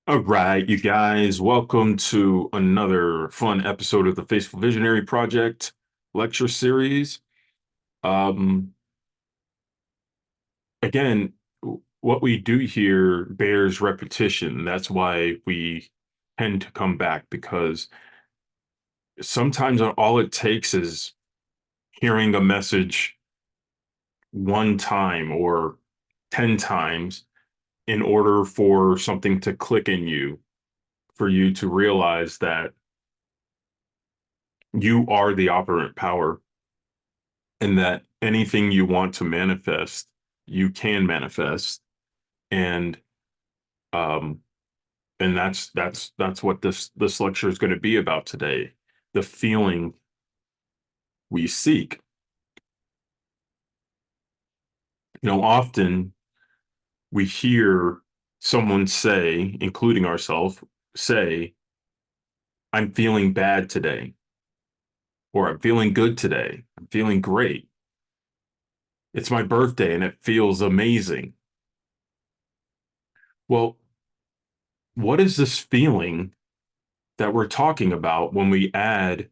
All right, you guys, welcome to another fun episode of the Faithful Visionary Project lecture series. Um, again, what we do here bears repetition. That's why we tend to come back because sometimes all it takes is hearing a message one time or 10 times in order for something to click in you, for you to realize that you are the operant power and that anything you want to manifest, you can manifest. And um and that's what this lecture is going to be about today. The feeling we seek. Often we hear someone say, including ourselves, say, I'm feeling bad today, or I'm feeling good today. I'm feeling great. It's my birthday and it feels amazing. Well, what is this feeling that we're talking about when we add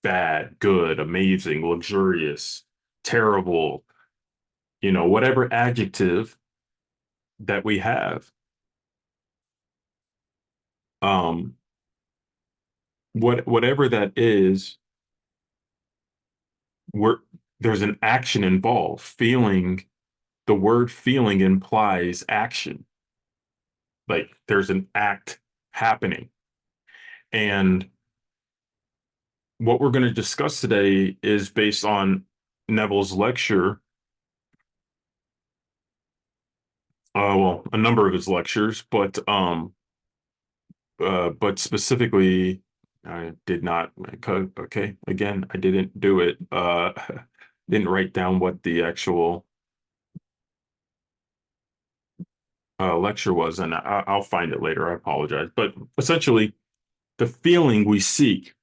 bad, good, amazing, luxurious, terrible, whatever adjective that we have? Um, whatever that is, we're there's an action involved. Feeling, the word feeling implies action. Like there's an act happening. And what we're going to discuss today is based on Neville's lecture, well, a number of his lectures, but specifically, I did not. Okay, again, I didn't do it. Didn't write down what the actual lecture was, and I'll find it later. I apologize. But essentially, the feeling we seek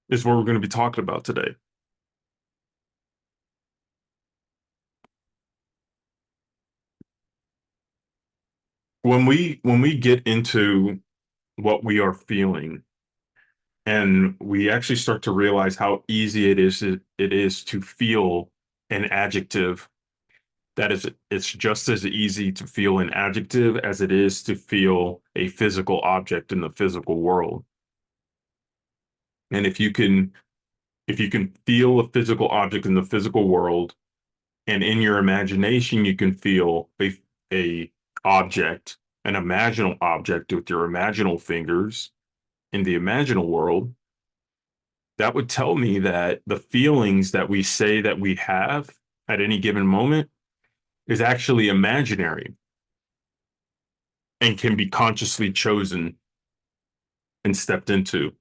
is what we're going to be talking about today. When we get into what we are feeling, and we actually start to realize how easy it is to feel an adjective. That is, it's just as easy to feel an adjective as it is to feel a physical object in the physical world. And if you can feel a physical object in the physical world, and in your imagination you can feel a object, an imaginal object with your imaginal fingers in the imaginal world, that would tell me that the feelings that we say that we have at any given moment is actually imaginary and can be consciously chosen and stepped into.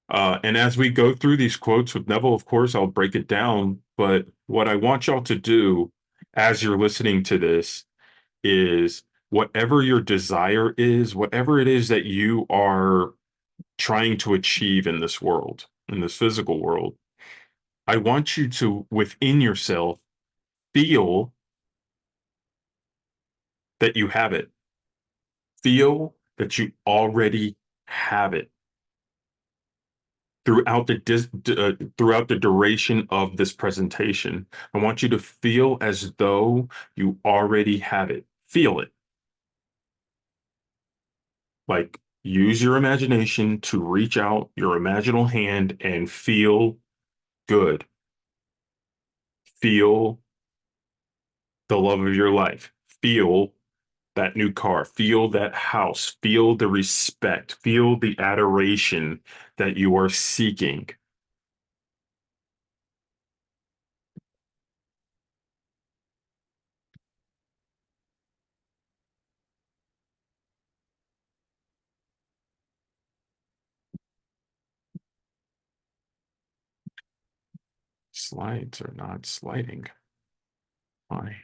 And as we go through these quotes with Neville, of course, I'll break it down. But what I want y'all to do as you're listening to this is whatever your desire is, whatever it is that you are trying to achieve in this world, in this physical world, I want you to, within yourself, feel that you have it. Feel that you already have it throughout the duration of this presentation. I want you to feel as though you already have it. Feel it. Like use your imagination to reach out your imaginal hand and feel good. Feel the love of your life. Feel that new car. Feel that house. Feel the respect. Feel the adoration that you are seeking. Slides are not sliding. Why?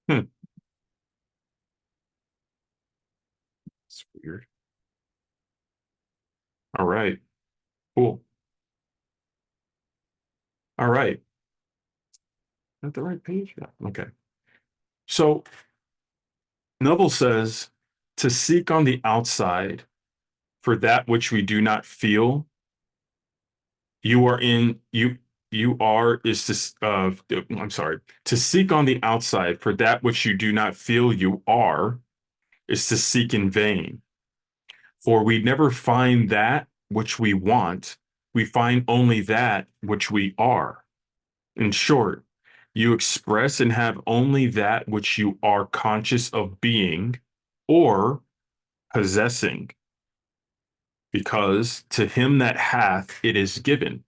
Hmm. It's weird. All right. Cool. All right. At the right page? Yeah. Okay. So Neville says to seek on the outside for that which we do not feel, you are in you are is to I'm sorry, to seek on the outside for that which you do not feel you are is to seek in vain. For we never find that which we want, we find only that which we are. In short, you express and have only that which you are conscious of being or possessing, because to him that hath it is given.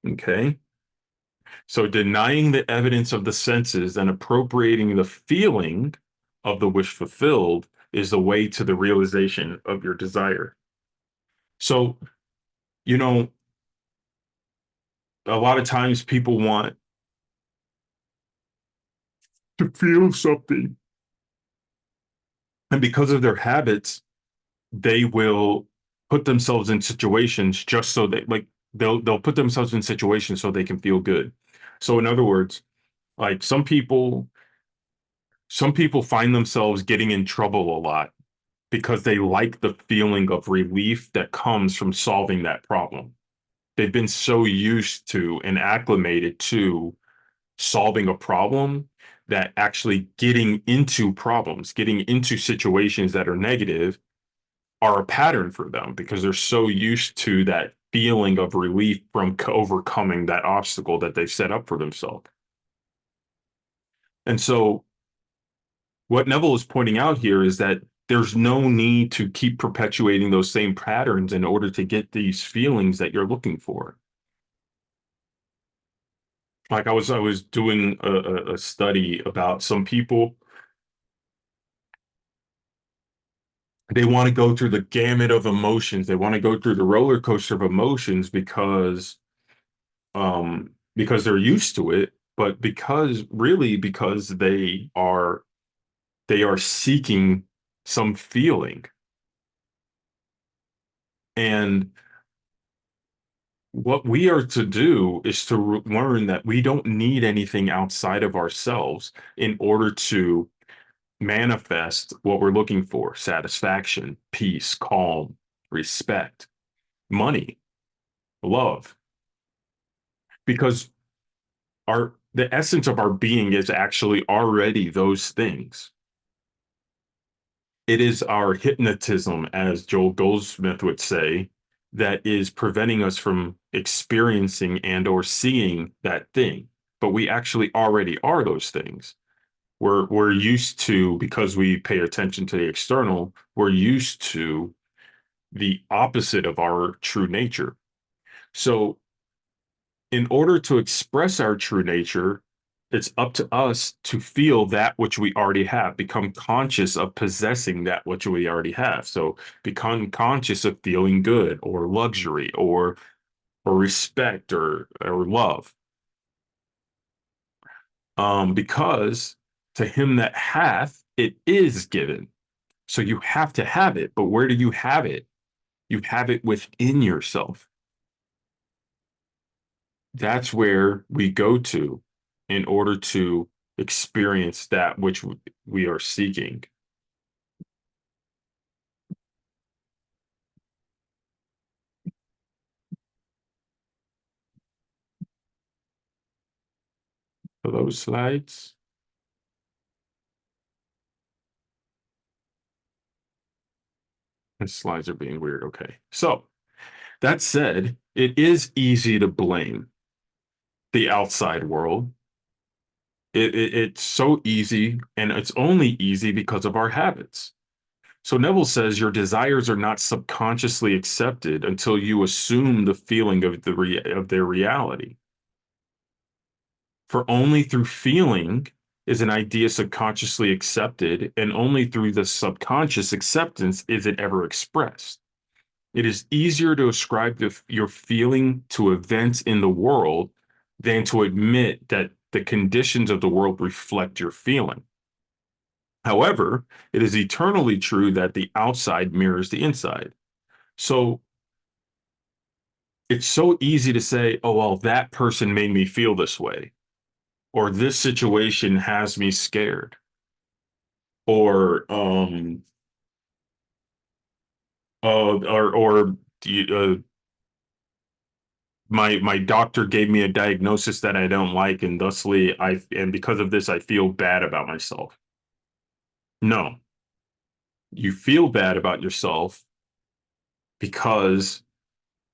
Okay. So denying the evidence of the senses and appropriating the feeling of the wish fulfilled is the way to the realization of your desire. So, you know, a lot of times people want to feel something, and because of their habits, they will put themselves in situations just so they like they'll put themselves in situations so they can feel good. So in other words, like some people find themselves getting in trouble a lot because they like the feeling of relief that comes from solving that problem. They've been so used to and acclimated to solving a problem that actually getting into problems, getting into situations that are negative are a pattern for them because they're so used to that feeling of relief from overcoming that obstacle that they've set up for themselves. And so what Neville is pointing out here is that there's no need to keep perpetuating those same patterns in order to get these feelings that you're looking for. Like I was doing a study about some people, they want to go through the gamut of emotions. They want to go through the roller coaster of emotions because they're used to it, but because they are seeking some feeling. And what we are to do is to learn that we don't need anything outside of ourselves in order to manifest what we're looking for: satisfaction, peace, calm, respect, money, love. Because the essence of our being is actually already those things. It is our hypnotism, as Joel Goldsmith would say, that is preventing us from experiencing and or seeing that thing. But we actually already are those things. We're used to, because we pay attention to the external, we're used to the opposite of our true nature. So in order to express our true nature, it's up to us to feel that which we already have, become conscious of possessing that which we already have. So become conscious of feeling good or luxury or respect or love. Because to him that hath, it is given. So you have to have it. But where do you have it? You have it within yourself. That's where we go to in order to experience that which we are seeking. For those slides, the slides are being weird. Okay. So that said, it is easy to blame the outside world. It's so easy, and it's only easy because of our habits. So Neville says your desires are not subconsciously accepted until you assume the feeling of of their reality. For only through feeling is an idea subconsciously accepted, and only through the subconscious acceptance is it ever expressed. It is easier to ascribe your feeling to events in the world than to admit that the conditions of the world reflect your feeling. However, it is eternally true that the outside mirrors the inside. So it's so easy to say, oh, well, that person made me feel this way, or this situation has me scared, or or my doctor gave me a diagnosis that I don't like, and thusly and because of this I feel bad about myself. No, you feel bad about yourself because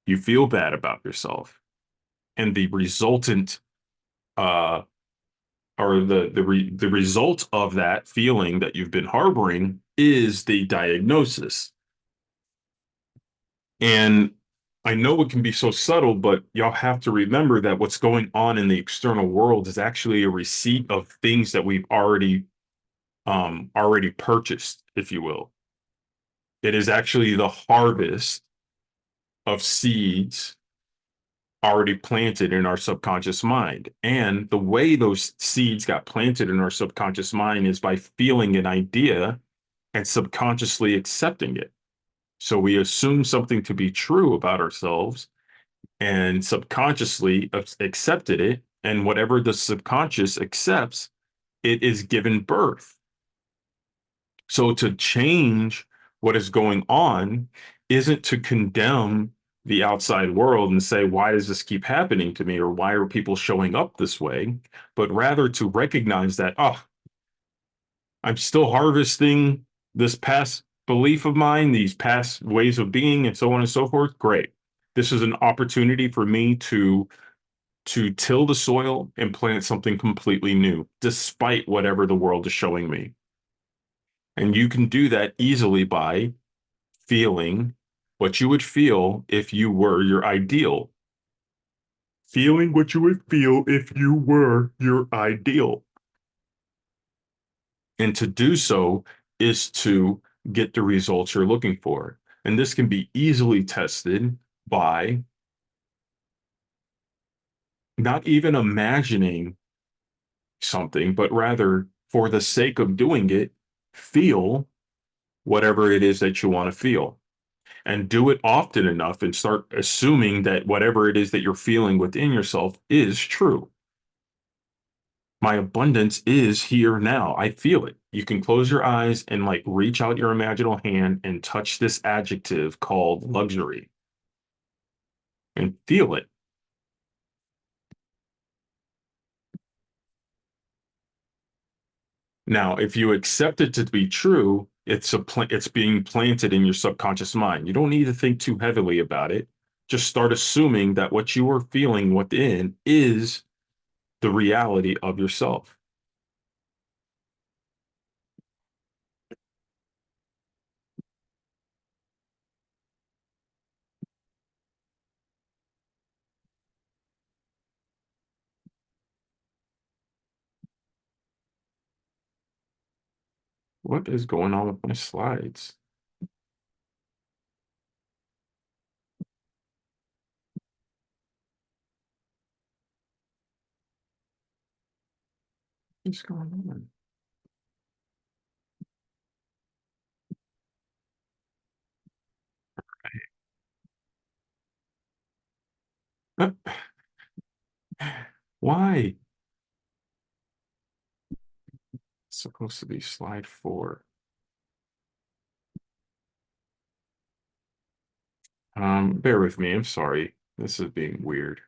you feel bad about yourself, and the resultant uh or the result of that feeling that you've been harboring is the diagnosis. And I know it can be so subtle, but y'all have to remember that what's going on in the external world is actually a receipt of things that we've already purchased, if you will. It is actually the harvest of seeds already planted in our subconscious mind. And the way those seeds got planted in our subconscious mind is by feeling an idea and subconsciously accepting it. So we assume something to be true about ourselves and subconsciously accepted it. And whatever the subconscious accepts, it is given birth. So to change what is going on isn't to condemn the outside world and say, why does this keep happening to me? Or why are people showing up this way? But rather to recognize that, oh, I'm still harvesting this past belief of mine, these past ways of being, and so on and so forth. Great. This is an opportunity for me to till the soil and plant something completely new, despite whatever the world is showing me. And you can do that easily by feeling what you would feel if you were your ideal. Feeling what you would feel if you were your ideal. And to do so is to get the results you're looking for. And this can be easily tested by not even imagining something, but rather, for the sake of doing it, feel whatever it is that you want to feel. And do it often enough and start assuming that whatever it is that you're feeling within yourself is true. My abundance is here now. I feel it. You can close your eyes and like reach out your imaginal hand and touch this adjective called luxury and feel it. Now, if you accept it to be true, it's being planted in your subconscious mind. You don't need to think too heavily about it. Just start assuming that what you are feeling within is the reality of yourself. What is going on with my slides? What's going on? Why? It's supposed to be slide 4. Bear with me. I'm sorry. This is being weird.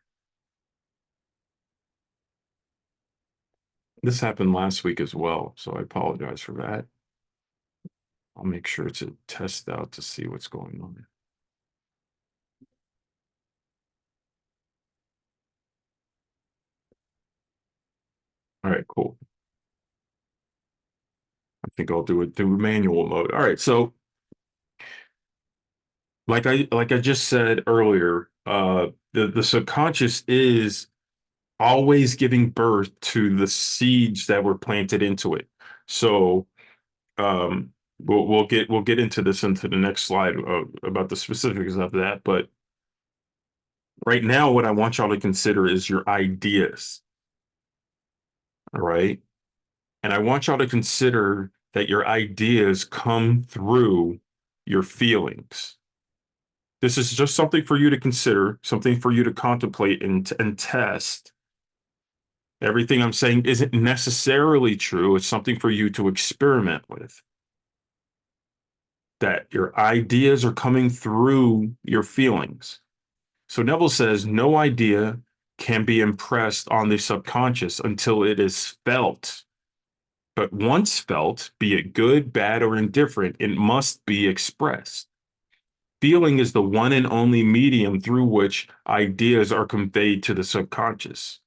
This happened last week as well, so I apologize for that. I'll make sure to test out to see what's going on. All right, cool. I think I'll do it through manual mode. All right, so like I just said earlier, the subconscious is always giving birth to the seeds that were planted into it. So we'll get into this into the next slide about the specifics of that. But right now, what I want y'all to consider is your ideas. All right. And I want y'all to consider that your ideas come through your feelings. This is just something for you to consider, something for you to contemplate and test. Everything I'm saying isn't necessarily true. It's something for you to experiment with. That your ideas are coming through your feelings. So Neville says no idea can be impressed on the subconscious until it is felt. But once felt, be it good, bad, or indifferent, it must be expressed. Feeling is the one and only medium through which ideas are conveyed to the subconscious.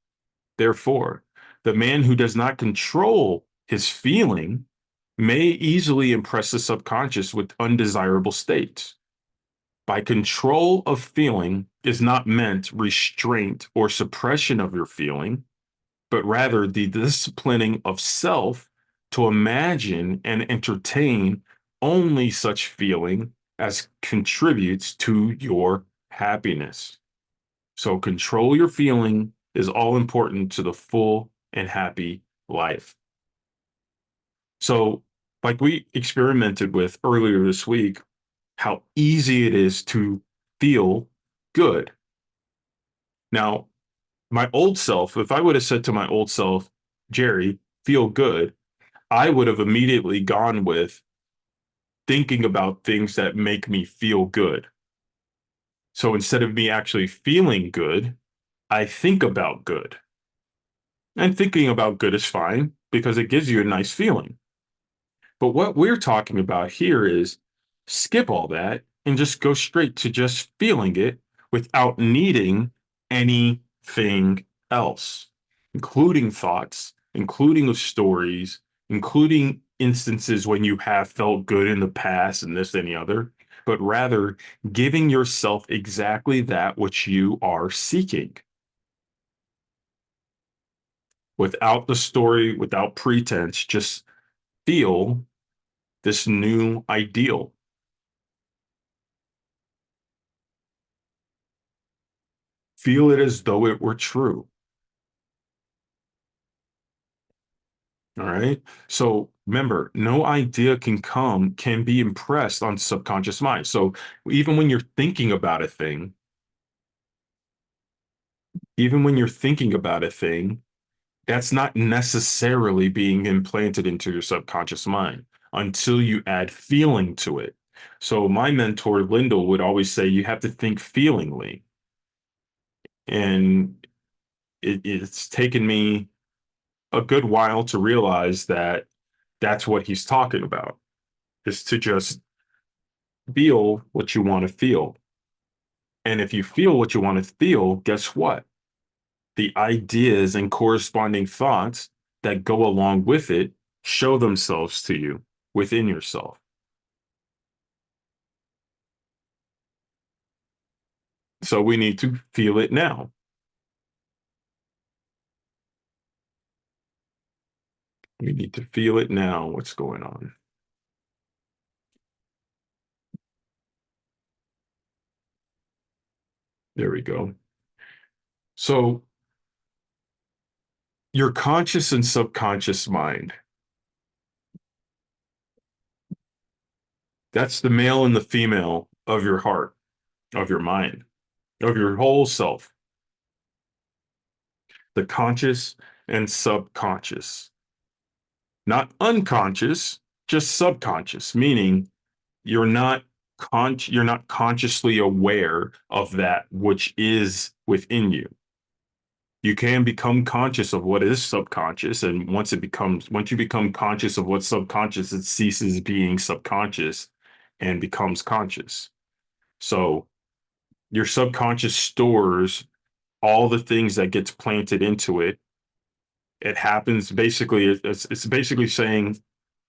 Therefore, the man who does not control his feeling may easily impress the subconscious with undesirable states. By control of feeling is not meant restraint or suppression of your feeling, but rather the disciplining of self to imagine and entertain only such feeling as contributes to your happiness. So control your feeling is all important to the full and happy life. So, like we experimented with earlier this week, how easy it is to feel good. Now, my old self, if I would have said to my old self, Jerry, feel good, I would have immediately gone with thinking about things that make me feel good. So instead of me actually feeling good, I think about good. And thinking about good is fine because it gives you a nice feeling. But what we're talking about here is skip all that and just go straight to just feeling it without needing anything else, including thoughts, including stories, including instances when you have felt good in the past and this and the other, but rather giving yourself exactly that which you are seeking without the story, without pretense, just feel this new ideal. Feel it as though it were true. All right. So remember, no idea can be impressed on subconscious mind. So even when you're thinking about a thing, even when you're thinking about a thing, that's not necessarily being implanted into your subconscious mind until you add feeling to it. So my mentor, Lyndall, would always say you have to think feelingly. And it's taken me a good while to realize that that's what he's talking about, is to just feel what you want to feel. And if you feel what you want to feel, guess what? The ideas and corresponding thoughts that go along with it show themselves to you within yourself. So we need to feel it now. We need to feel it now, what's going on. There we go. So your conscious and subconscious mind, that's the male and the female of your heart, of your mind, of your whole self, the conscious and subconscious. Not unconscious, just subconscious, meaning you're not consciously aware of that which is within you. You can become conscious of what is subconscious, and once you become conscious of what's subconscious, it ceases being subconscious and becomes conscious. So your subconscious stores all the things that gets planted into it. It happens basically, it's basically saying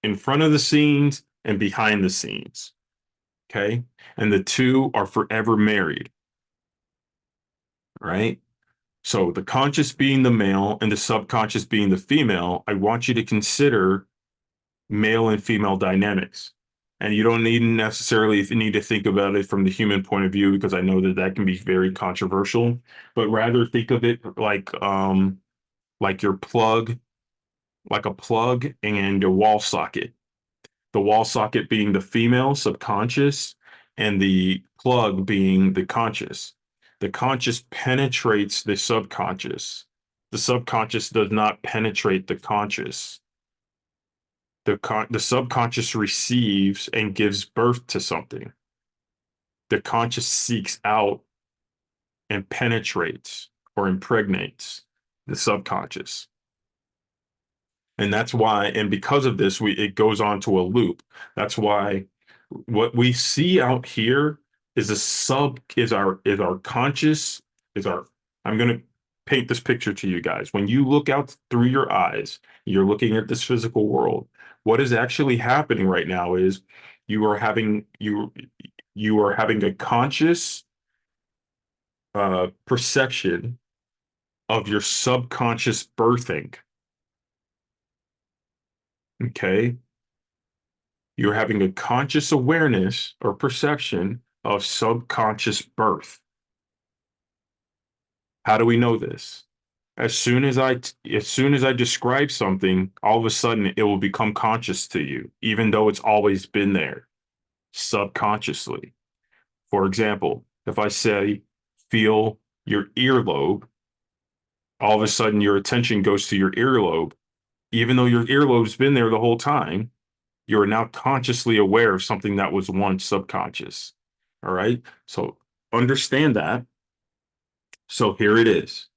in front of the scenes and behind the scenes. Okay. And the two are forever married, right? So the conscious being the male and the subconscious being the female, I want you to consider male and female dynamics. And you don't need necessarily need to think about it from the human point of view because I know that that can be very controversial, but rather think of it like your plug, like a plug and a wall socket. The wall socket being the female subconscious and the plug being the conscious. The conscious penetrates the subconscious. The subconscious does not penetrate the conscious. The subconscious receives and gives birth to something. The conscious seeks out and penetrates or impregnates the subconscious. And that's why, and because of this, it goes on to a loop. That's why what we see out here is a sub is our conscious is our I'm going to paint this picture to you guys. When you look out through your eyes, you're looking at this physical world. What is actually happening right now is you are having you are having a conscious perception of your subconscious birthing. Okay. You're having a conscious awareness or perception of subconscious birth. How do we know this? As soon as I describe something, all of a sudden it will become conscious to you, even though it's always been there subconsciously. For example, if I say, feel your earlobe, all of a sudden your attention goes to your earlobe, even though your earlobe's been there the whole time. You're now consciously aware of something that was once subconscious. All right. So understand that. So here it is.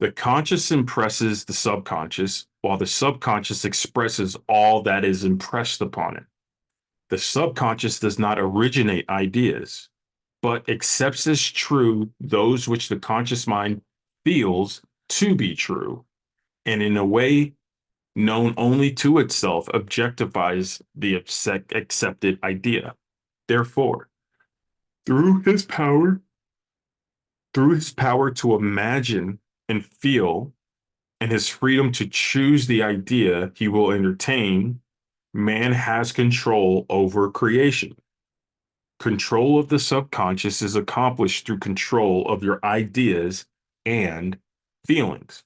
The conscious impresses the subconscious, while the subconscious expresses all that is impressed upon it. The subconscious does not originate ideas, but accepts as true those which the conscious mind feels to be true, and in a way known only to itself, objectifies the accepted idea. Therefore, through his power, through his power to imagine and feel, and his freedom to choose the idea he will entertain, man has control over creation. Control of the subconscious is accomplished through control of your ideas and feelings.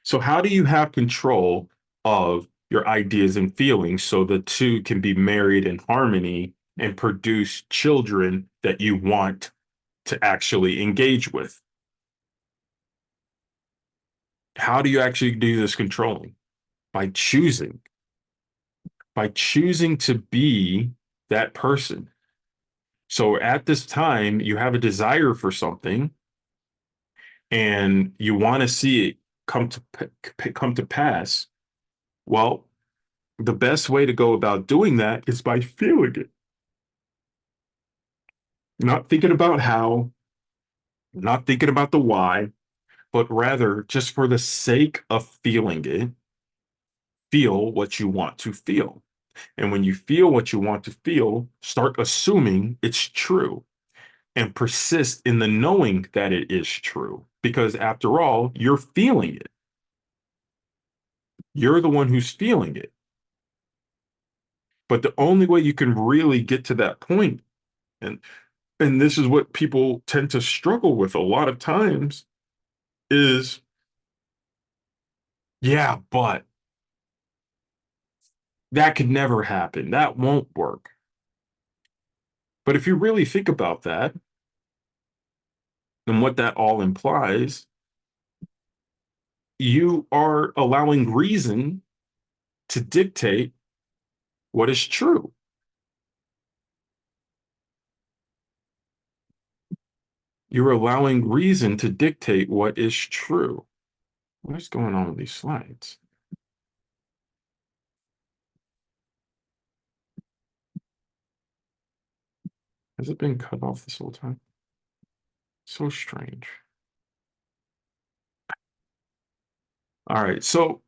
So, how do you have control of your ideas and feelings so the two can be married in harmony and produce children that you want to actually engage with? How do you actually do this controlling? By choosing to be that person. So at this time, you have a desire for something and you want to see it come to pass. Well, the best way to go about doing that is by feeling it. Not thinking about how, not thinking about the why, but rather just for the sake of feeling it, feel what you want to feel. And when you feel what you want to feel, start assuming it's true and persist in the knowing that it is true. Because after all, you're feeling it. You're the one who's feeling it. But the only way you can really get to that point, and and this is what people tend to struggle with a lot of times, is yeah, but that could never happen. That won't work. But if you really think about that and what that all implies, you are allowing reason to dictate what is true. You're allowing reason to dictate what is true. What is going on with these slides? Has it been cut off this whole time? So strange. All right, so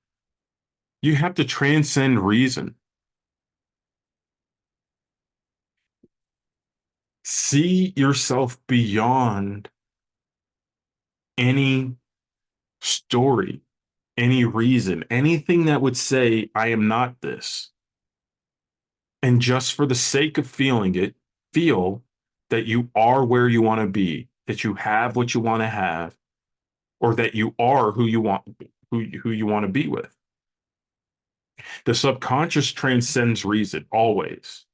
you have to transcend reason. See yourself beyond any story, any reason, anything that would say, I am not this. And just for the sake of feeling it, feel that you are where you want to be, that you have what you want to have, or that you are who you want to be with. The subconscious transcends reason always.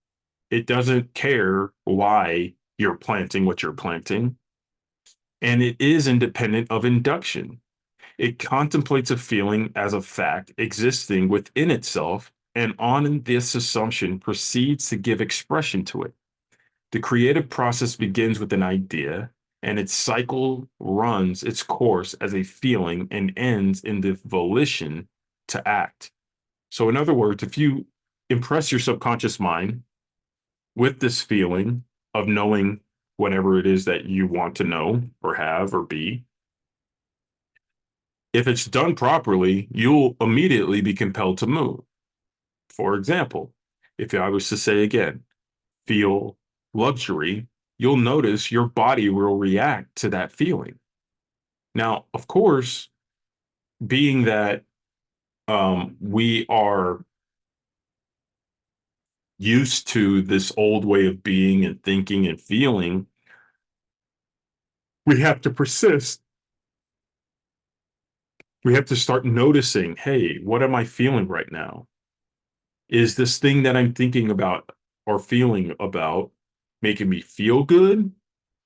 It doesn't care why you're planting what you're planting, and it is independent of induction. It contemplates a feeling as a fact existing within itself, and on this assumption proceeds to give expression to it. The creative process begins with an idea, and its cycle runs its course as a feeling and ends in the volition to act. So, in other words, if you impress your subconscious mind with this feeling of knowing whatever it is that you want to know or have or be, if it's done properly, you'll immediately be compelled to move. For example, if I was to say again, feel luxury, you'll notice your body will react to that feeling. Now, of course, being that we are used to this old way of being and thinking and feeling, we have to persist. We have to start noticing, hey, what am I feeling right now? Is this thing that I'm thinking about or feeling about making me feel good?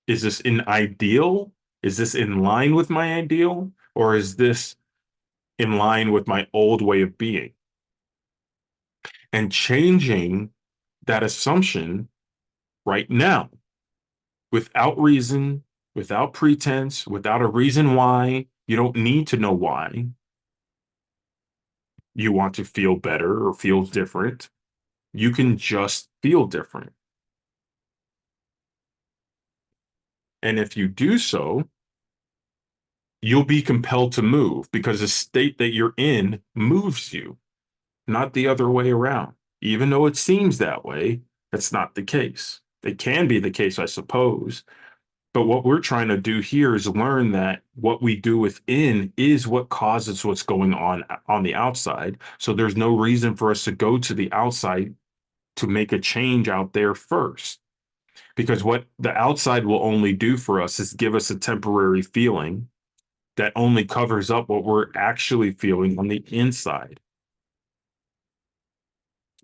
Is this an ideal? Is this in line with my ideal? Or is this in line with my old way of being? And changing that assumption right now without reason, without pretense, without a reason why. You don't need to know why you want to feel better or feel different. You can just feel different. And if you do so, you'll be compelled to move because the state that you're in moves you, not the other way around. Even though it seems that way, that's not the case. It can be the case, I suppose. But what we're trying to do here is learn that what we do within is what causes what's going on the outside. So there's no reason for us to go to the outside to make a change out there first. Because what the outside will only do for us is give us a temporary feeling that only covers up what we're actually feeling on the inside.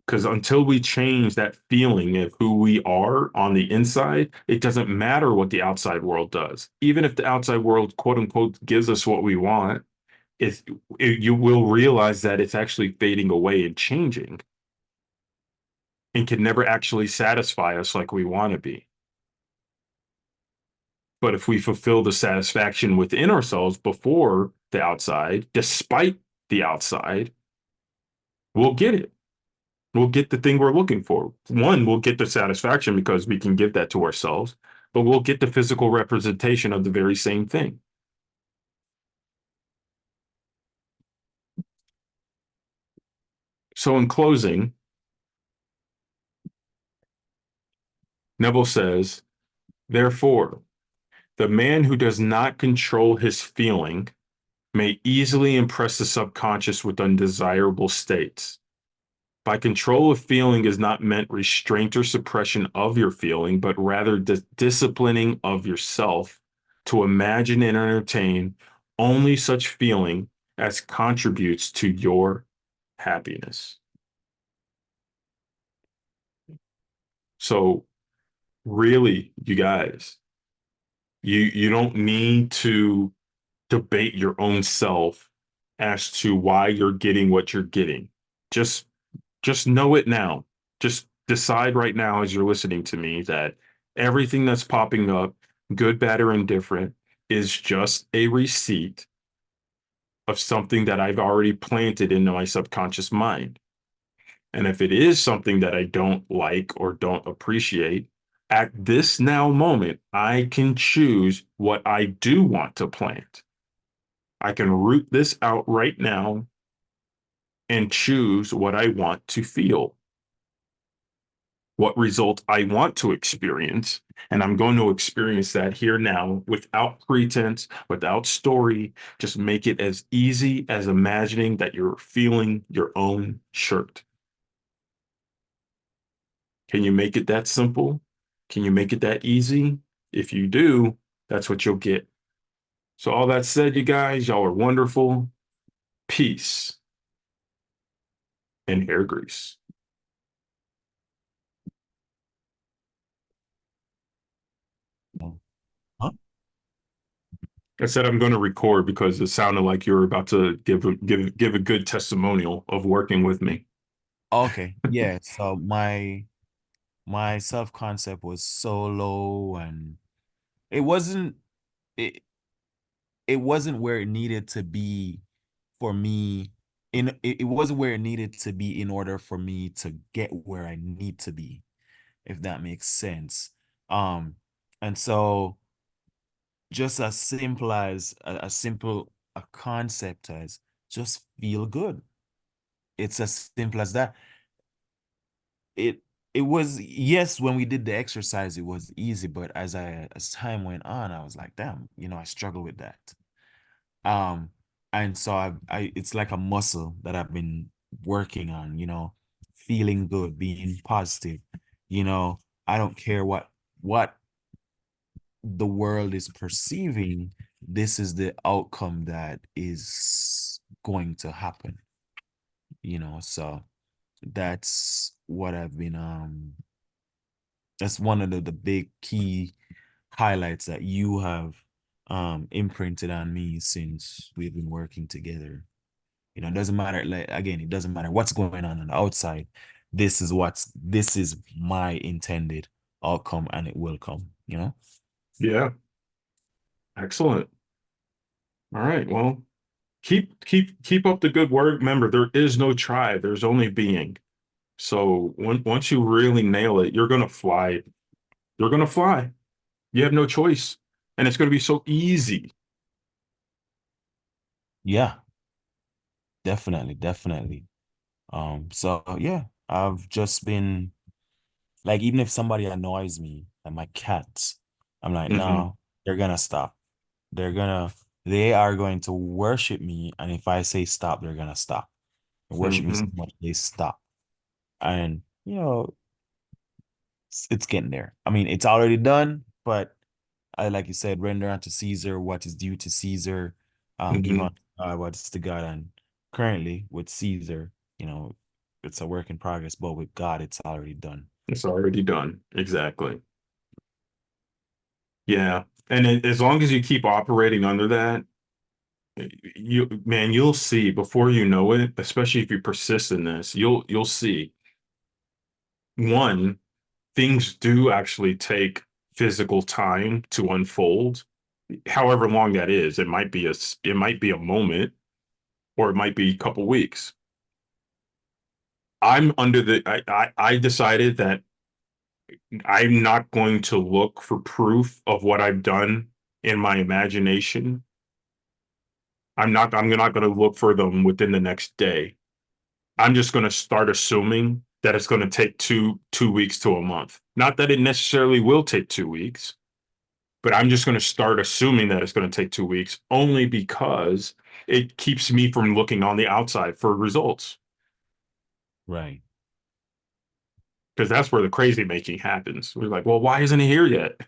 Because until we change that feeling of who we are on the inside, it doesn't matter what the outside world does. Even if the outside world, quote unquote, gives us what we want, you will realize that it's actually fading away and changing and can never actually satisfy us like we want to be. But if we fulfill the satisfaction within ourselves before the outside, despite the outside, we'll get it. We'll get the thing we're looking for. One, we'll get the satisfaction because we can give that to ourselves, but we'll get the physical representation of the very same thing. So, in closing, Neville says, therefore, the man who does not control his feeling may easily impress the subconscious with undesirable states. By control of feeling is not meant restraint or suppression of your feeling, but rather disciplining of yourself to imagine and entertain only such feeling as contributes to your happiness. So really, you guys, you don't need to debate your own self as to why you're getting what you're getting. Just just know it now. Just decide right now as you're listening to me that everything that's popping up, good, bad, or indifferent, is just a receipt of something that I've already planted into my subconscious mind. And if it is something that I don't like or don't appreciate, at this now moment, I can choose what I do want to plant. I can root this out right now and choose what I want to feel, what result I want to experience. And I'm going to experience that here now without pretense, without story. Just make it as easy as imagining that you're feeling your own shirt. Can you make it that simple? Can you make it that easy? If you do, that's what you'll get. So, all that said, you guys, y'all are wonderful. Peace and hair grease. I said I'm going to record because it sounded like you were about to give a good testimonial of working with me. Okay, yeah. So my self-concept was so low, and it wasn't it it wasn't where it needed to be for me. It wasn't where it needed to be in order for me to get where I need to be, if that makes sense. Um, and so just as simple as a simple a concept as just feel good. It's as simple as that. It it was, yes, when we did the exercise, it was easy, but as time went on, I was like, damn, I struggle with that. Um, and so I it's like a muscle that I've been working on, feeling good, being positive. You know, I don't care what the world is perceiving, this is the outcome that is going to happen, so that's what I've been that's one of the big key highlights that you have imprinted on me since we've been working together. It doesn't matter, like, again, it doesn't matter what's going on the outside. This is my intended outcome, and it will come. Yeah, excellent. All right. Well, keep up the good work. Remember, there is no try. There's only being. So once you really nail it, you're gonna fly. You're gonna fly. You have no choice, and it's gonna be so easy. Yeah, definitely, definitely. So yeah, I've just been like, even if somebody annoys me, like my cats, I'm like, Hmm. no, they're gonna stop. They are going to worship me, and if I say stop, they're gonna stop. They worship me so Hmm. much they stop. And it's getting there. I mean, it's already done, but I, like you said, render unto Caesar what is due to Caesar, give Hmm. unto God what is to God. And currently with Caesar, you know, it's a work in progress, but with God, it's already done. It's already done. Exactly. Yeah. And as long as you keep operating under that, you'll see before you know it, especially if you persist in this, you'll see. One, things do actually take physical time to unfold, however long that is. It might be a moment, or it might be a couple weeks. I decided that I'm not going to look for proof of what I've done in my imagination. I'm not going to look for them within the next day. I'm just going to start assuming that it's going to take two weeks to a month. Not that it necessarily will take 2 weeks, but I'm just going to start assuming that it's going to take 2 weeks only because it keeps me from looking on the outside for results. Right. Because that's where the crazy making happens. We're like, well, why isn't it here yet?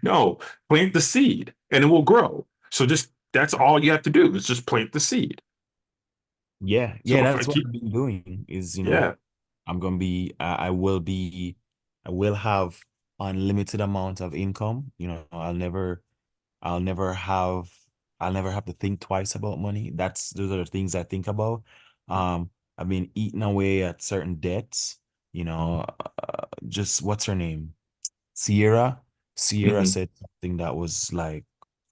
No, plant the seed and it will grow. So just that's all you have to do is just plant the seed. Yeah. So Yeah. if I That's what keep, I've been doing is, yeah. I'm going to be, I will have unlimited amount of income. I'll never have I'll never have to think twice about money. Those are the things I think about. I've been eating away at certain debts, just what's her name? Sierra. Sierra Hmm. said something that was like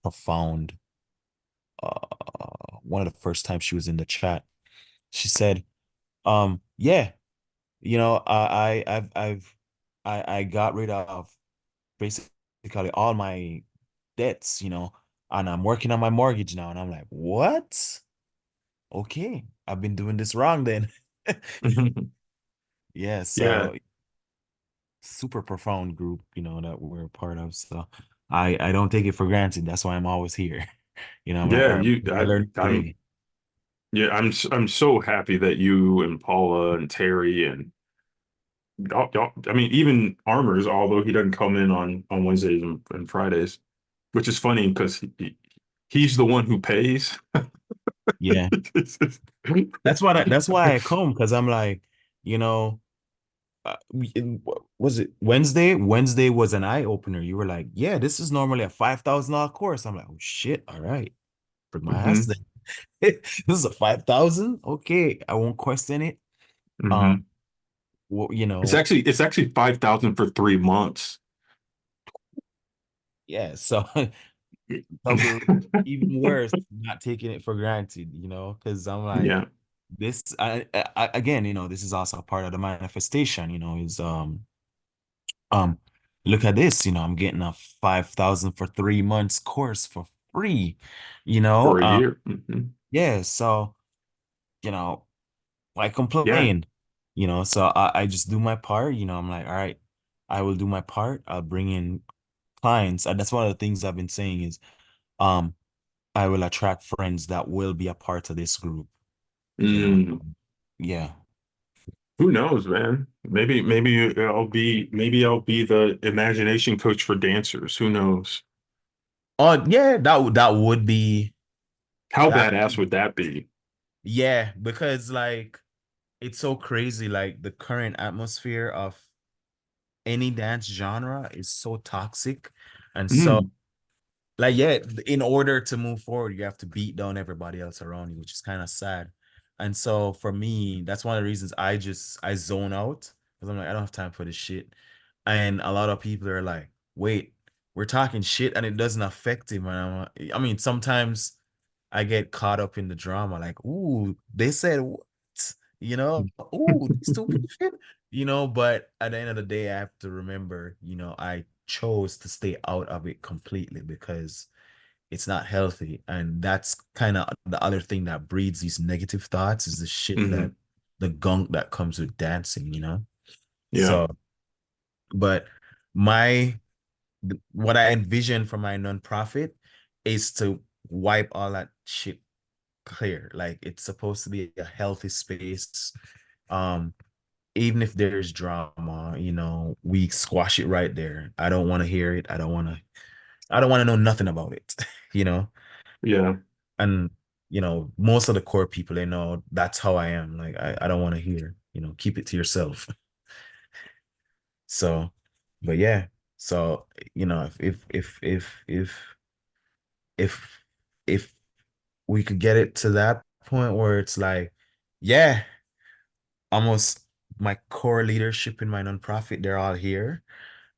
profound. One of the first times she was in the chat. She said, yeah, I got rid of basically all my debts, and I'm working on my mortgage now. And I'm like, what? Okay, I've been doing this wrong then. Yeah, Yeah. so super profound group, that we're a part of. So I don't take it for granted. That's why I'm always here. I'm like, Yeah. all right, I learned today. Yeah, I'm so happy that you and Paula and Terry and I mean even Armors, although he doesn't come in on Wednesdays and Fridays, which is funny because he's the one who pays. Yeah. That's why I come, because I'm like, you know, Was it Wednesday? Wednesday was an eye opener. You were like, yeah, this is normally a $5,000 course. I'm like, oh shit. All right. Bring my ass Hmm. then. This is a 5,000. Okay. I won't question it. Um, Hmm. well, It's actually 5,000 for 3 months. yeah. So double, even worse, not taking it for granted, because I'm like, Yeah. this, again, this is also a part of the manifestation, is, um, look at this, I'm getting a 5,000 for 3 months course for free, you know, For a um, year. Hmm. yeah. So, you know, I Yeah. complain, so I just do my part, I'm like, all right, I will do my part. I'll bring in clients. And that's one of the things I've been saying is, um, I will attract friends that will be a part of this group, you know. Mm. Yeah. Who knows, man? Maybe I'll be the imagination coach for dancers. Who knows? Oh, yeah, that would be How that. badass would that be? Yeah, because like it's so crazy. Like the current atmosphere of any dance genre is so toxic, and so Mm. like yeah, in order to move forward, you have to beat down everybody else around you, which is kind of sad. And so for me, that's one of the reasons I zone out because I'm like I don't have time for this shit. And a lot of people are like, "Wait, we're talking shit, and it doesn't affect him." And I mean, sometimes I get caught up in the drama, like, "Ooh, they said what?" "Ooh, stupid shit." But at the end of the day, I have to remember, I chose to stay out of it completely because it's not healthy. And that's kind of the other thing that breeds these negative thoughts is the shit that Hmm. the gunk that comes with dancing. Yeah. So, but my what I envision for my nonprofit is to wipe all that shit clear. Like it's supposed to be a healthy space. Um, even if there's drama, we squash it right there. I don't want to hear it. I don't want to know nothing about it, you know? Yeah. And, most of the core people, they know that's how I am. Like, I don't want to hear, keep it to yourself. So, but yeah. So, if, if we could get it to that point where it's like, yeah, almost my core leadership in my nonprofit, they're all here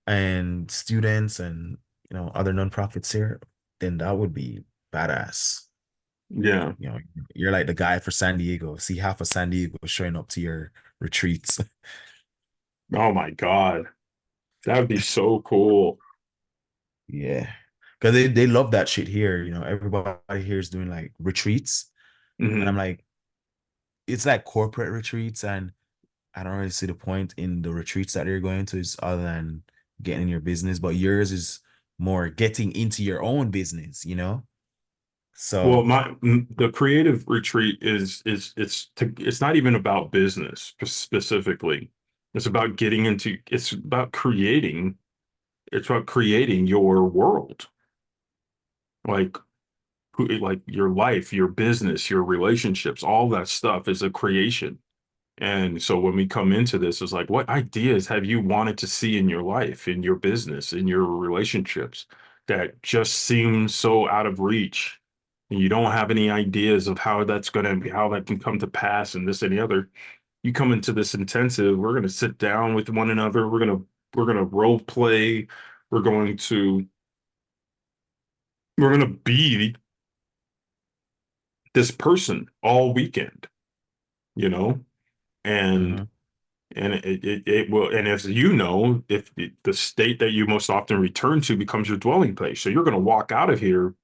and students and other nonprofits here, then that would be badass. Yeah. You know, you're like the guy for San Diego. See half of San Diego showing up to your retreats. Oh my God. That would be so cool. Yeah. Because they love that shit here. Everybody here is doing like retreats. And I'm Hmm. like, it's like corporate retreats. And I don't really see the point in the retreats that you're going to is other than getting in your business. But yours is more getting into your own business. Well, So the creative retreat it's not even about business specifically. It's about creating your world. Like like your life, your business, your relationships, all that stuff is a creation. And so when we come into this, it's like, what ideas have you wanted to see in your life, in your business, in your relationships that just seem so out of reach? And you don't have any ideas of how that can come to pass and this and the other. You come into this intensive, we're gonna sit down with one another, we're gonna role play, we're going to we're gonna be this person all weekend, you know? And mhm. it will, and as you know, if the state that you most often return to becomes your dwelling place, so you're going to walk out of here,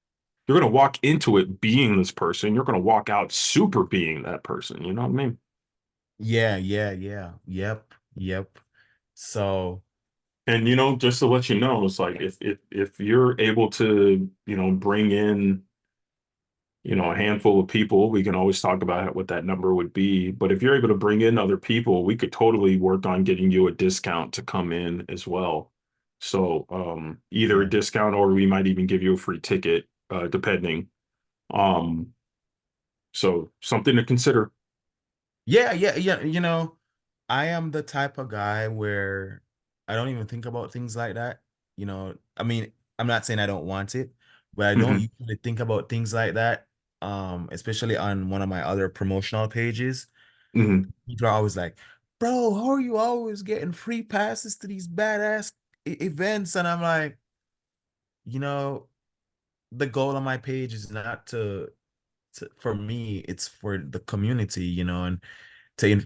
you're going to walk into it being this person, you're going to walk out super being that person. You know what I mean? Yeah, yeah, yeah. Yep, yep. So And just to let you know, it's like if you're able to, bring in a handful of people, we can always talk about what that number would be. But if you're able to bring in other people, we could totally work on getting you a discount to come in as well. So either a yeah. discount or we might even give you a free ticket, depending. So something to consider. Yeah, yeah, yeah. I am the type of guy where I don't even think about things like that. I mean, I'm not saying I don't want it, but I don't Hmm. usually think about things like that. Especially on one of my other promotional pages. Hmm. People are always like, "Bro, how are you always getting free passes to these badass events?" And I'm like, you know, the goal on my page is not for me, it's for the community, and to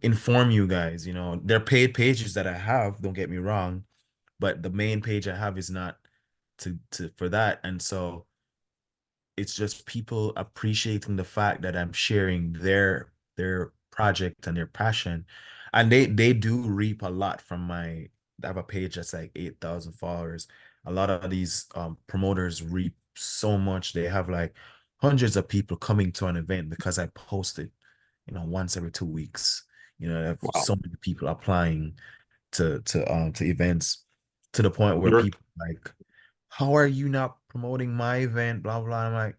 inform you guys. They're paid pages that I have, don't get me wrong, but the main page I have is not to for that. And so it's just people appreciating the fact that I'm sharing their project and their passion. And they do reap a lot from my I have a page that's like 8,000 followers. A lot of these promoters reap so much. They have like hundreds of people coming to an event because I posted, once every 2 weeks. I have Wow. so many people applying to events, to the point where You're people like, how are you not promoting my event? Blah blah. I'm like,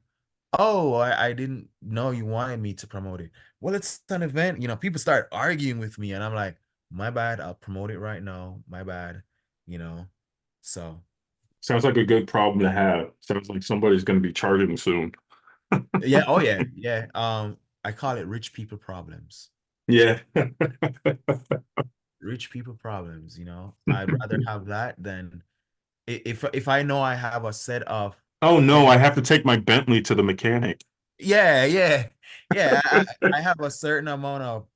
oh, I didn't know you wanted me to promote it. Well, it's an event. People start arguing with me, and I'm like, my bad. I'll promote it right now. My bad. You know. So Sounds like a good problem to have. Sounds like somebody's going to be charging soon. yeah. Oh yeah. Yeah. I call it rich people problems. Yeah. Rich people problems. I'd rather have that than if I know I have a set of Oh no, 10. I have to take my Bentley to the mechanic. Yeah, yeah, yeah. I have a certain amount of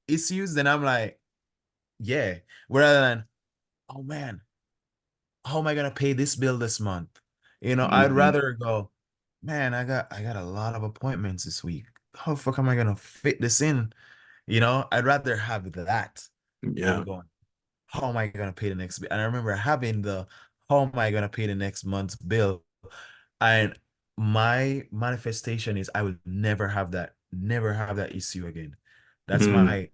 issues, then I'm like, yeah. Rather than, oh man, how am I gonna pay this bill this month? I'd Hmm. rather go, man, I got a lot of appointments this week. How the fuck am I gonna fit this in? I'd rather have that than Yeah. going, how am I gonna pay the next bill? And I remember having the how am I gonna pay the next month's bill? And my manifestation is I will never have that issue again. That's Mm.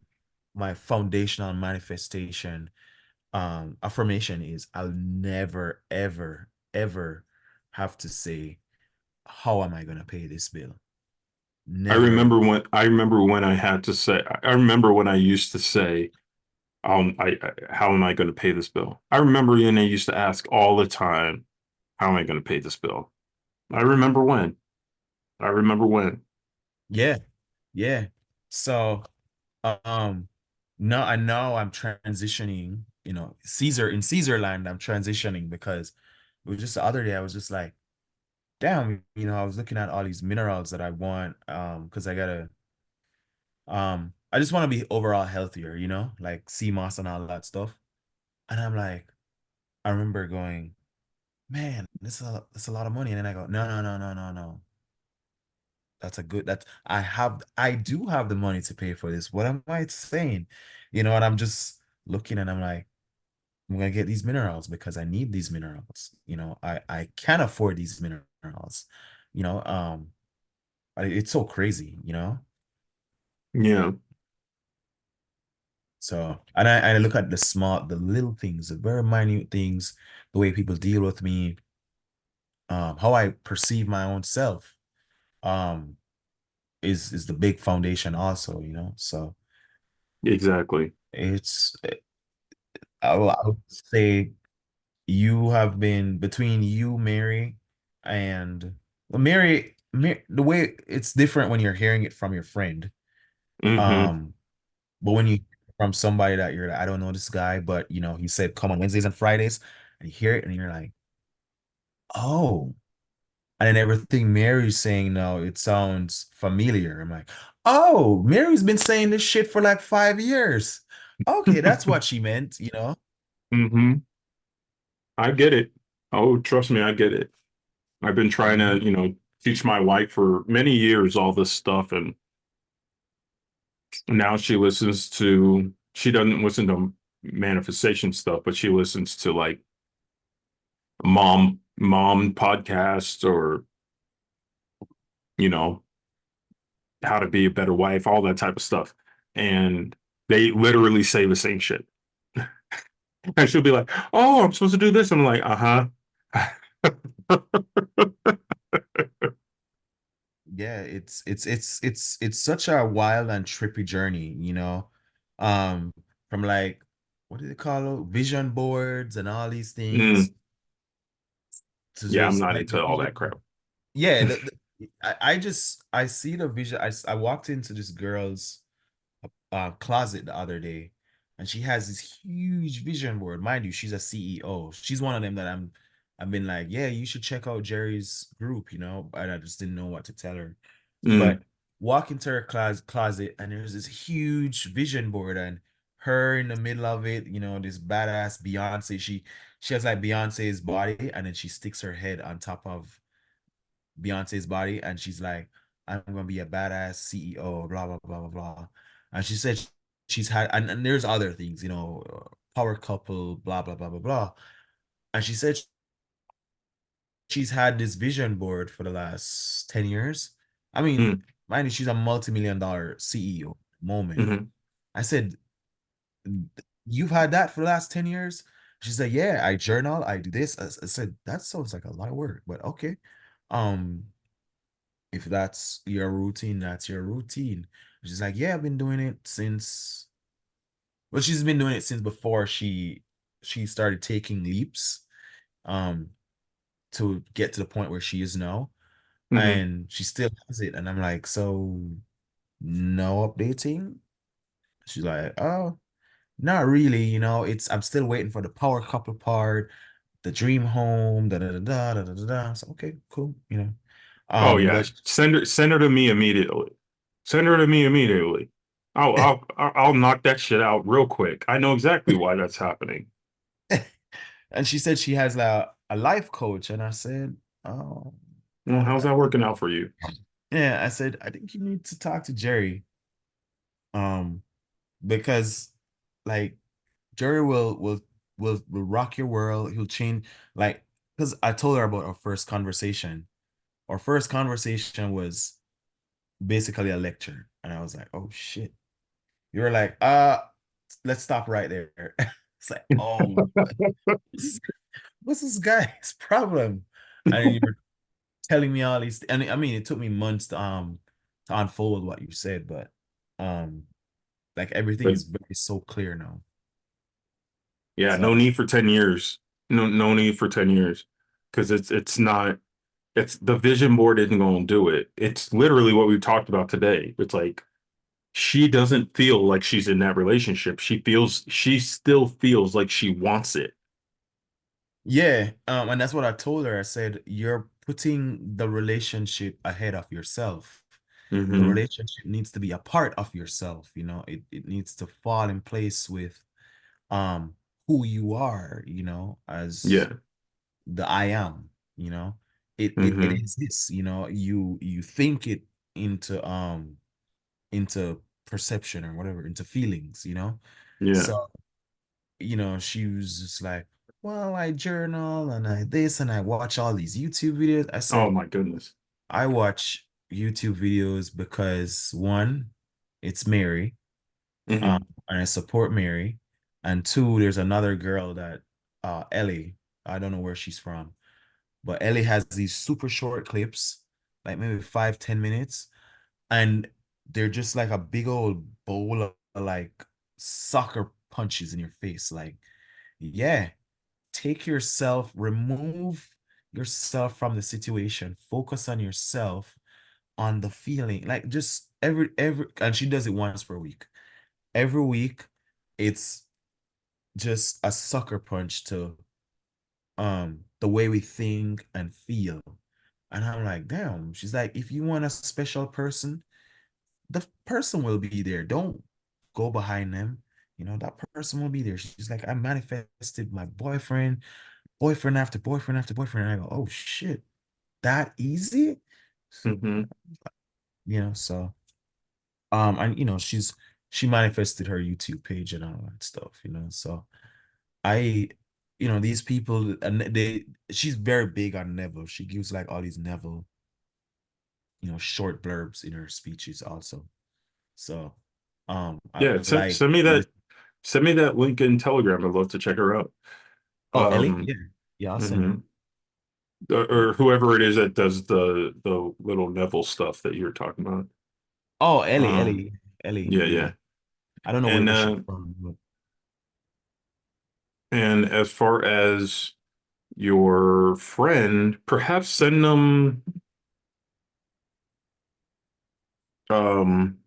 my foundational manifestation. Affirmation is I'll never, ever, ever have to say, how am I gonna pay this bill? Never. I remember when I had to say I remember when I used to say, how am I going to pay this bill? I remember when I used to ask all the time, how am I going to pay this bill? I remember when. I remember when. Yeah, yeah. So um no, I know I'm transitioning, Caesar land, I'm transitioning because it was just the other day I was just like, damn, I was looking at all these minerals that I want, because I just want to be overall healthier, like sea moss and all that stuff. And I'm like, I remember going, man, that's a lot of money. And then I go, no, no, no, no, no, no. That's I do have the money to pay for this. What am I saying? And I'm just looking and I'm like, I'm gonna get these minerals because I need these minerals. I can't afford these minerals. You know, um, it's so crazy. Yeah, So, and I look at the little things, the very minute things, the way people deal with me, how I perceive my own self, um, is the big foundation also. So exactly. it's I would say you have been between you, Mary, and well, Mary, the way it's different when you're hearing it from your friend. Hmm. Um, but when you from somebody that you're like, I don't know this guy, but he said come on Wednesdays and Fridays, and you hear it and you're like, oh, and then everything Mary's saying now, it sounds familiar. I'm like, oh, Mary's been saying this shit for like 5 years. Okay, that's what she meant. Hmm. I get it. Oh, trust me, I get it. I've been trying Mhm. to, teach my wife for many years all this stuff, and now she doesn't listen to manifestation stuff, but she listens to like mom podcasts or, you know, how to be a better wife, all that type of stuff. And they literally say the same shit. And she'll be like, "Oh, I'm supposed to do this." I'm like, "Uh-huh." Yeah, it's such a wild and trippy journey. um, from like what do they call it? Vision boards and all these things Mm, to yeah, I'm just not like the into all that vision. crap. Yeah, I just I see the vision. I walked into this girl's closet the other day, and she has this huge vision board. Mind you, she's a CEO. She's one of them that I've been like, yeah, you should check out Jerry's group, and I just didn't know what to tell her. Mm, But walk into her closet, and there's this huge vision board, and her in the middle of it, this badass Beyonce. She has like Beyonce's body, and then she sticks her head on top of Beyonce's body, and she's like, "I'm gonna be a badass CEO," blah blah blah blah blah. And she said she's had, and there's other things, power couple, blah blah blah blah blah. And she said she's had this vision board for the last 10 years. I mean, mm, mind you, she's a multi-million-dollar CEO moment. hmm. I said, "You've had that for the last 10 years?" She said, "Yeah, I journal, I do this." I said, "That sounds like a lot of work, but okay." Um, if that's your routine, that's your routine. She's like, yeah, I've been doing it since. Well, she's been doing it since before she started taking leaps, um, to get to the point where she is now, Hmm. and she still has it. And I'm like, so no updating. She's like, oh, not really. It's I'm still waiting for the power couple part, the dream home, da da da da da da da. Da. So okay, cool. Oh yeah, But send her to me immediately. Send her to me immediately. I'll knock that shit out real quick. I know exactly why that's happening. and she said she has a life coach, and I said, "Oh, Well, how's that working out for you? yeah." I said, "I think you need to talk to Jerry, um, because like Jerry will rock your world. He'll change like because I told her about our first conversation. Our first conversation was basically a lecture, and I was like, "Oh shit." You were like, let's stop right there." It's like, oh, what's this guy's problem? And then you were telling me all these, and I mean, it took me months to unfold what you said, but um, like everything But is very so clear now. yeah, no So need for 10 years. No need for 10 years. Because it's not it's the vision board isn't going to do it. It's literally what we talked about today. It's like she doesn't feel like she's in that relationship. She still feels like she wants it. yeah, and that's what I told her. I said, you're putting the relationship ahead of yourself. The Hmm. relationship needs to be a part of yourself, it needs to fall in place with um who you are, as Yeah. the I am, it Hmm. exists, you think it into into perception or whatever, into feelings, Yeah. so she was just like, well, I journal and I this and I watch all these YouTube videos. I Oh said, my goodness. I watch YouTube videos because one, it's Mary, Hmm. and I support Mary, and two, there's another girl that Ellie, I don't know where she's from, but Ellie has these super short clips, like maybe 5, 10 minutes, and they're just like a big old bowl of like soccer punches in your face. Like, yeah, take yourself, remove yourself from the situation, focus on yourself, on the feeling. Like just every and she does it once per week. Every week, it's just a sucker punch to the way we think and feel. And I'm like, damn. She's like, if you want a special person, the person will be there. Don't go behind them. That person will be there. She's like, I manifested my boyfriend, boyfriend after boyfriend after boyfriend. And I go, oh shit, that easy? Hmm. So and she manifested her YouTube page and all that stuff. So I these people, and she's very big on Neville. She gives like all these Neville, short blurbs in her speeches also. So I Yeah, like send me that link in Telegram. I'd love to check her out. oh, Ellie, Um, yeah, yeah, I'll send it. mhm. Yeah. Or whoever it is that does the little Neville stuff that you're talking about. Oh, Ellie, Um, Ellie, Ellie, yeah, yeah. yeah. I don't know And where she's from, but as far as your friend, perhaps um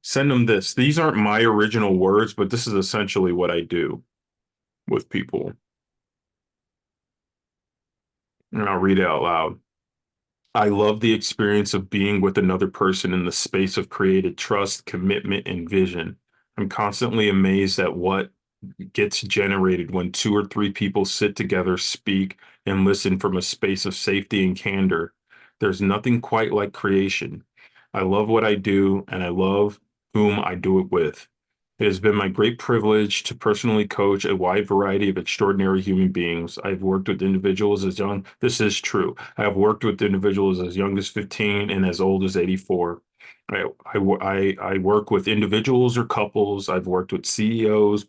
send them this. These aren't my original words, but this is essentially what I do with people. And I'll read it out loud. I love the experience of being with another person in the space of created trust, commitment, and vision. I'm constantly amazed at what gets generated when two or three people sit together, speak, and listen from a space of safety and candor. There's nothing quite like creation. I love what I do, and I love whom I do it with. It has been my great privilege to personally coach a wide variety of extraordinary human beings. I've worked with individuals as young, this is true. I have worked with individuals as young as 15 and as old as 84. I work with individuals or couples. I've worked with CEOs,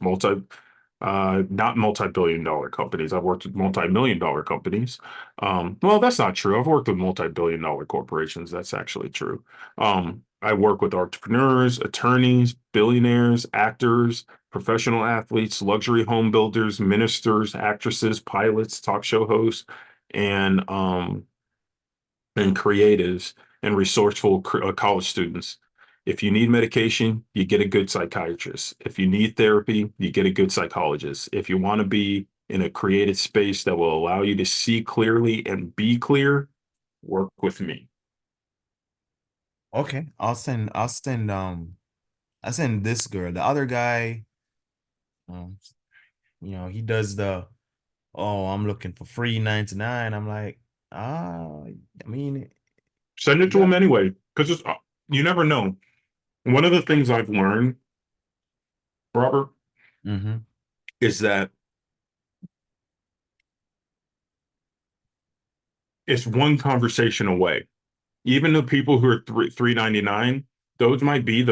not multi-billion dollar companies. I've worked with multi-million dollar companies. Well, that's not true. I've worked with multi-billion dollar corporations. That's actually true. I work with entrepreneurs, attorneys, billionaires, actors, professional athletes, luxury home builders, ministers, actresses, pilots, talk show hosts, and um, and creatives and resourceful college students. If you need medication, you get a good psychiatrist. If you need therapy, you get a good psychologist. If you want to be in a creative space that will allow you to see clearly and be clear, work with me. okay. I send this girl. The other guy, um, he does the, oh, I'm looking for free 99. I'm like, I mean, Send it you to got them anyway, because you never know. One of the things I've learned, Robert, mm-hmm. is that it's one conversation away. Even the people who are 399, those might be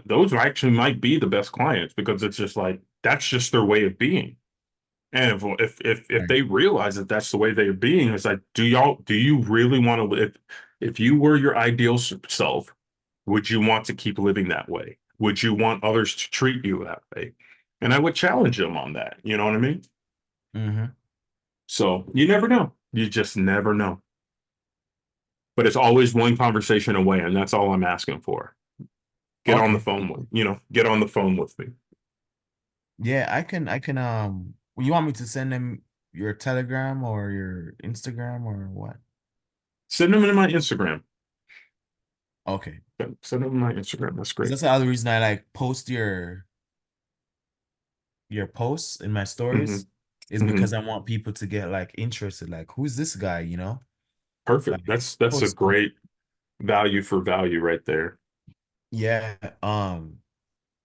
those actually might be the best clients because it's just like that's just their way of being. And if Right. they realize that that's the way they're being, it's like, do you really want to live? If you were your ideal self, would you want to keep living that way? Would you want others to treat you that way? And I would challenge them on that. You know what I mean? Mm-hmm. So you never know. You just never know. But it's always one conversation away, and that's all I'm asking for. Get on the Okay. phone with, get on the phone with me. Yeah, you want me to send them your Telegram or your Instagram or what? Send them in my Instagram. Okay. Send them in my Instagram. That's 'Cause great. that's the other reason I like post your posts in my Hmm. stories is Hmm. because I want people to get like interested. Like, who's this guy, you know? Perfect. Like That's a post cool. great value for value right there. Yeah.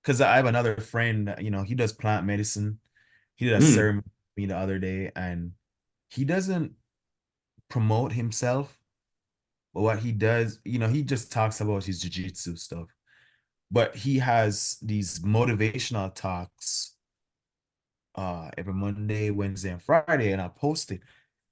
Because I have another friend, he does plant medicine. He did a Mm, serum with me the other day, and he doesn't promote himself, but what he does, he just talks about his jiu-jitsu stuff. But he has these motivational talks every Monday, Wednesday, and Friday, and I post it.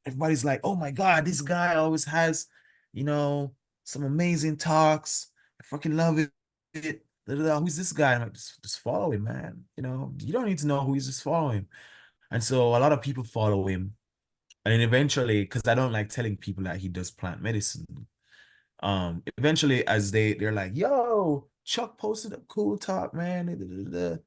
Everybody's like, "Oh my God, this guy always has, you know, some amazing talks. I fucking love it. Da, da, da. Who's this guy?" I'm like, just follow him, man. You don't need to know who he's, just follow him. And so a lot of people follow him. And then eventually, because I don't like telling people that he does plant medicine. Eventually, as they're like, "Yo, Chuck posted a cool talk, man. Da, da, da, da.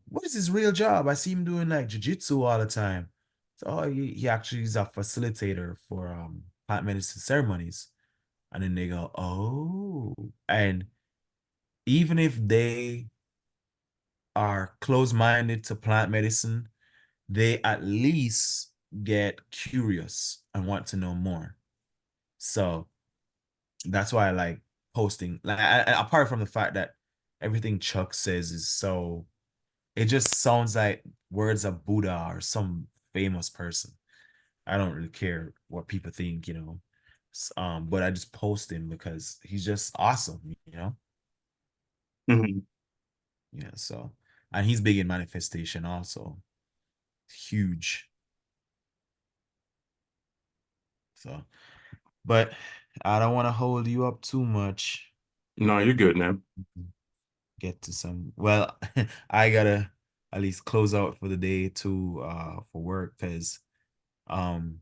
What is his real job? I see him doing like jujitsu all the time." So, oh, he actually is a facilitator for plant medicine ceremonies. And then they go, "Oh." And even if they are close-minded to plant medicine, they at least get curious and want to know more. So that's why I like posting. Like, apart from the fact that everything Chuck says is so, it just sounds like words of Buddha or some famous person. I don't really care what people think. But I just post him because he's just awesome. hmm. Yeah, so, and he's big in manifestation also. Huge. So, but I don't want to hold you up too much. No, you're good, man. Get to some. Well, I gotta at least close out for the day too, for work because um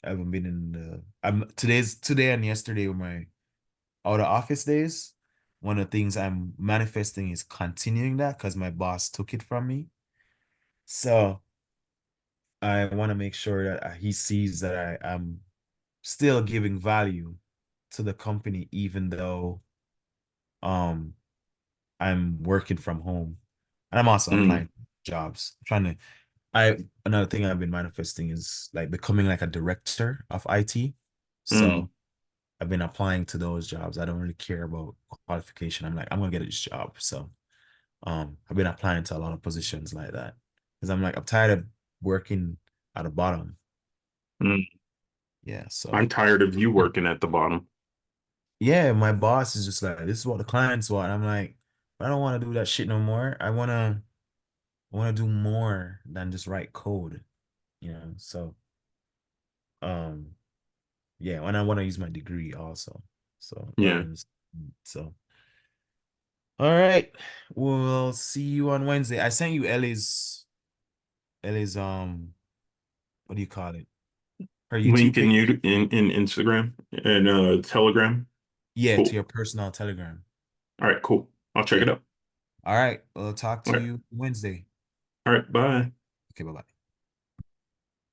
I haven't been in the. I'm today and yesterday were my out of office days. One of the things I'm manifesting is continuing that because my boss took it from me. So I want to make sure that he sees that I am still giving value to the company, even though um I'm working from home. And I'm also Mm, applying jobs. Trying to I Another thing I've been manifesting is like becoming like a director of IT. mm, So I've been applying to those jobs. I don't really care about qualification. I'm like, I'm gonna get this job. So I've been applying to a lot of positions like that. Because I'm like, I'm tired of working at the bottom. mm. Yeah. So I'm tired of you working at the bottom. yeah, my boss is just like, this is what the clients want. I'm like, I don't want to do that shit no more. I wanna do more than just write code, you know. So um yeah, and I want to use my degree also. So Yeah. so all right. We'll see you on Wednesday. I sent you Ellie's what do you call it? Her YouTube Link in page. you in Instagram and Telegram. Yeah, to Cool. your personal Telegram. All right, cool. I'll check Yeah. it out. All right. We'll talk All to right. you Wednesday. All right, bye. Okay, bye-bye.